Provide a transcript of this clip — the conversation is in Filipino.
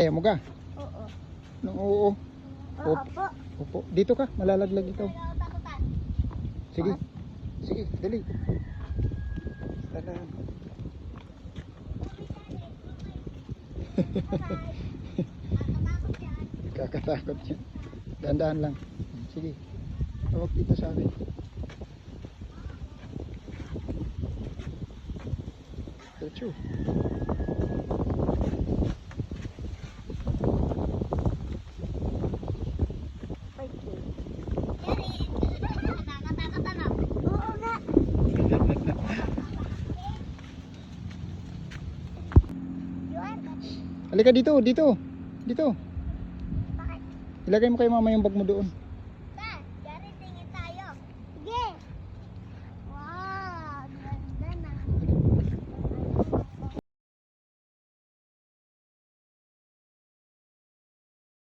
Ayaw mo ka? Oo. No, oo. Oo po. Opo. Dito ka, malalaglag ito. Sige. Sige, dali. Tala. Kakatakot yan. Dahan-dahan lang. Sige. Tawag dito sa akin. Tuchu. Oo nga. Halika dito, dito. Dito. Bakit? Ilagay mo kay mama yung bag mo doon.